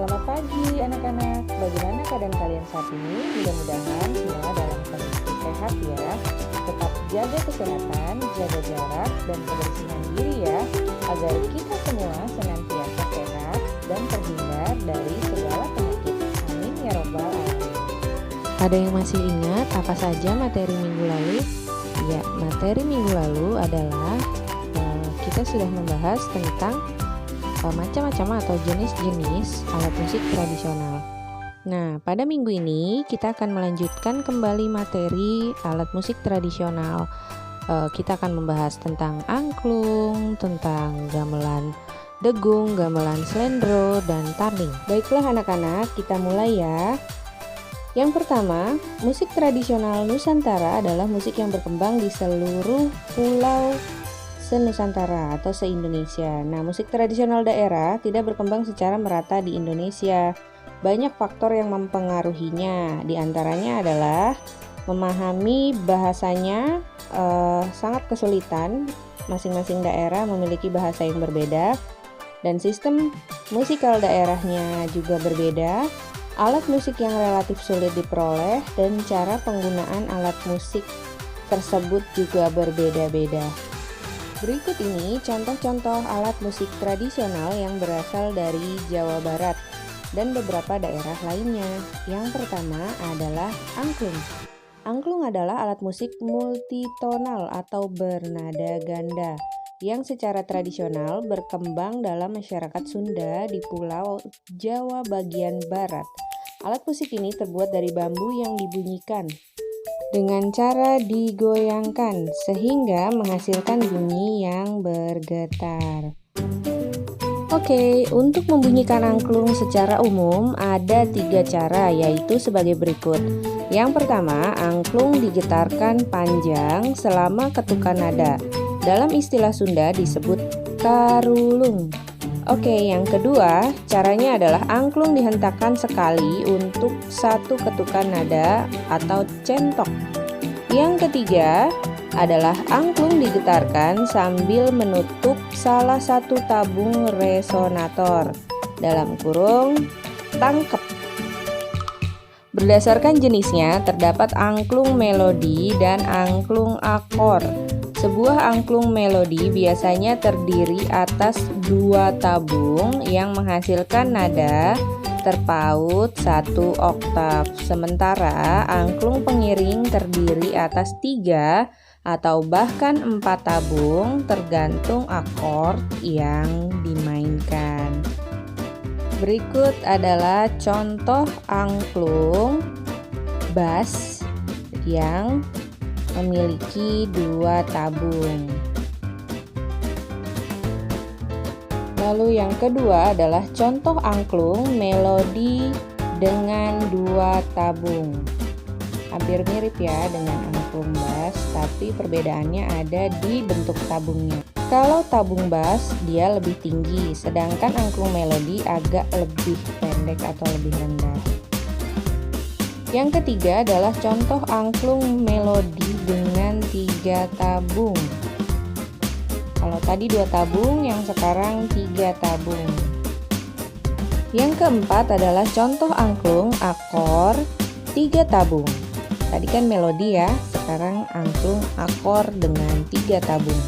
Selamat pagi anak-anak. Bagaimana keadaan kalian saat ini? Mudah-mudahan semua dalam kondisi sehat ya. Tetap jaga kesehatan, jaga jarak, dan kebersihan diri ya, agar kita semua senantiasa sehat dan terhindar dari segala penyakit. Amin ya robbal alamin. Ada yang masih ingat apa saja materi minggu lalu? Ya, materi minggu lalu adalah kita sudah membahas tentang macam-macam atau jenis-jenis alat musik tradisional. Nah, pada minggu ini kita akan melanjutkan kembali materi alat musik tradisional. Kita akan membahas tentang angklung, tentang gamelan degung, gamelan slendro, dan tarling. Baiklah anak-anak, kita mulai ya. Yang pertama, musik tradisional Nusantara adalah musik yang berkembang di seluruh pulau se-Nusantara atau se-Indonesia. Nah, musik tradisional daerah tidak berkembang secara merata di Indonesia. Banyak faktor yang mempengaruhinya. Di antaranya adalah memahami bahasanya sangat kesulitan. Masing-masing daerah memiliki bahasa yang berbeda dan sistem musikal daerahnya juga berbeda. Alat musik yang relatif sulit diperoleh dan cara penggunaan alat musik tersebut juga berbeda-beda. Berikut ini contoh-contoh alat musik tradisional yang berasal dari Jawa Barat dan beberapa daerah lainnya. Yang pertama adalah angklung. Angklung adalah alat musik multitonal atau bernada ganda yang secara tradisional berkembang dalam masyarakat Sunda di Pulau Jawa bagian barat. Alat musik ini terbuat dari bambu yang dibunyikan dengan cara digoyangkan sehingga menghasilkan bunyi yang bergetar. Oke, untuk membunyikan angklung secara umum ada 3 cara, yaitu sebagai berikut. Yang pertama, angklung digetarkan panjang selama ketukan nada. Dalam istilah Sunda disebut karulung. Oke, yang kedua, caranya adalah angklung dihentakkan sekali untuk satu ketukan nada atau centok. Yang ketiga adalah angklung digetarkan sambil menutup salah satu tabung resonator, dalam kurung tangkep. Berdasarkan jenisnya, terdapat angklung melodi dan angklung akor. Sebuah angklung melodi biasanya terdiri atas 2 tabung yang menghasilkan nada terpaut 1 oktav. Sementara angklung pengiring terdiri atas 3 atau bahkan 4 tabung tergantung akord yang dimainkan. Berikut adalah contoh angklung bass yang memiliki 2 tabung. Lalu yang kedua adalah contoh angklung melodi dengan 2 tabung. Hampir mirip ya dengan angklung bass, tapi perbedaannya ada di bentuk tabungnya. Kalau tabung bass dia lebih tinggi, sedangkan angklung melodi agak lebih pendek atau lebih rendah. Yang ketiga adalah contoh angklung melodi dengan 3 tabung. Kalau tadi 2 tabung, yang sekarang 3 tabung. Yang keempat adalah contoh angklung akor 3 tabung. Tadi kan melodi ya, sekarang angklung akor dengan 3 tabung.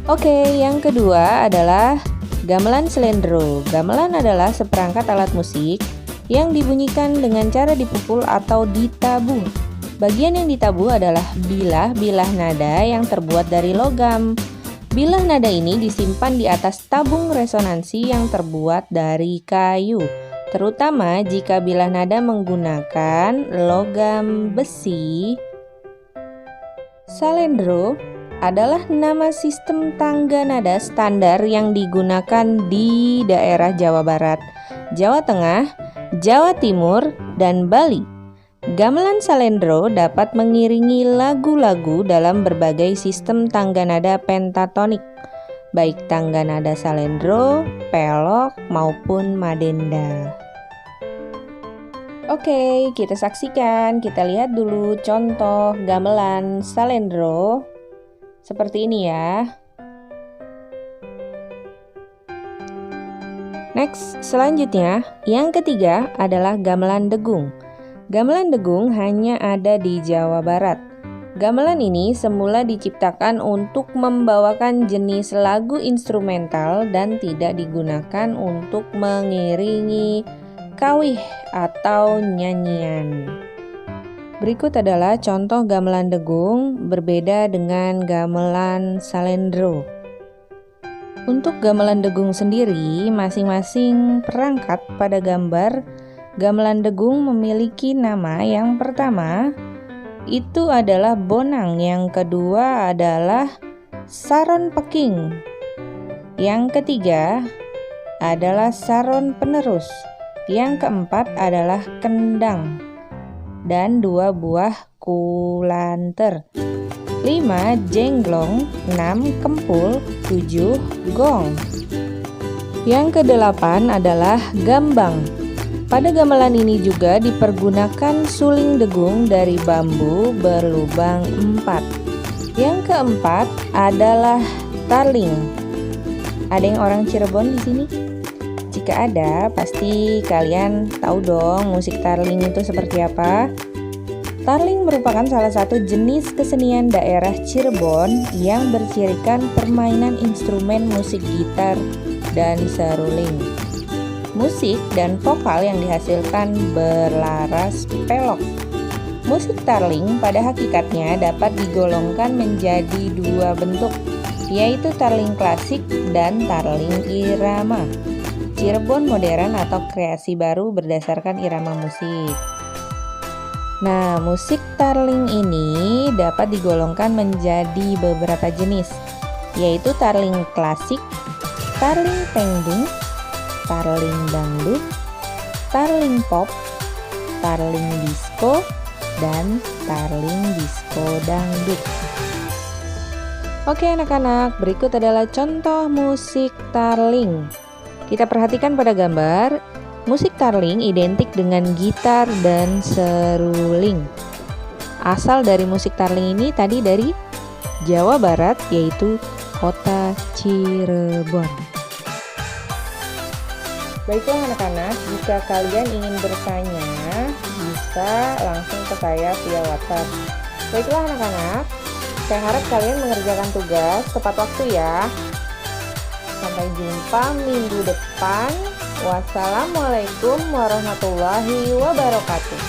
Oke, yang kedua adalah gamelan slendro. Gamelan adalah seperangkat alat musik yang dibunyikan dengan cara dipukul atau ditabuh. Bagian yang ditabuh adalah bilah nada yang terbuat dari logam. Bilah nada ini disimpan di atas tabung resonansi yang terbuat dari kayu, terutama jika bilah nada menggunakan logam besi. Salendro adalah nama sistem tangga nada standar yang digunakan di daerah Jawa Barat, Jawa Tengah, Jawa Timur, dan Bali. Gamelan salendro dapat mengiringi lagu-lagu dalam berbagai sistem tangga nada pentatonik, baik tangga nada salendro, pelok, maupun madenda. Oke, kita saksikan, kita lihat dulu contoh gamelan salendro seperti ini ya. Next, selanjutnya, yang ketiga adalah gamelan degung. Gamelan degung hanya ada di Jawa Barat. Gamelan ini semula diciptakan untuk membawakan jenis lagu instrumental dan tidak digunakan untuk mengiringi kawih atau nyanyian. Berikut adalah contoh gamelan degung berbeda dengan gamelan salendro. Untuk gamelan degung sendiri, masing-masing perangkat pada gambar gamelan degung memiliki nama. Yang pertama itu adalah bonang, yang kedua adalah saron peking, yang ketiga adalah saron penerus, yang keempat adalah kendang, dan 2 buah kulanter, 5 jenglong, 6 kempul, 7 gong. Yang kedelapan adalah gambang. Pada gamelan ini juga dipergunakan suling degung dari bambu berlubang 4. Yang keempat adalah tarling. Ada yang orang Cirebon di sini? Jika ada, pasti kalian tahu dong musik tarling itu seperti apa. Tarling merupakan salah satu jenis kesenian daerah Cirebon yang bercirikan permainan instrumen musik gitar dan seruling. Musik dan vokal yang dihasilkan berlaras pelok. Musik tarling pada hakikatnya dapat digolongkan menjadi 2 bentuk, yaitu tarling klasik dan tarling irama. Cirebon modern atau kreasi baru berdasarkan irama musik. Nah, musik tarling ini dapat digolongkan menjadi beberapa jenis, yaitu tarling klasik, tarling pengdung, tarling dangdut, tarling pop, tarling disco, dan tarling disco dangdut. Oke anak-anak, berikut adalah contoh musik tarling. Kita perhatikan pada gambar, musik tarling identik dengan gitar dan seruling. Asal dari musik tarling ini tadi dari Jawa Barat, yaitu kota Cirebon. Baiklah anak-anak, jika kalian ingin bertanya, bisa langsung ke saya via WhatsApp. Baiklah anak-anak, saya harap kalian mengerjakan tugas tepat waktu ya. Sampai jumpa minggu depan. Wassalamualaikum warahmatullahi wabarakatuh.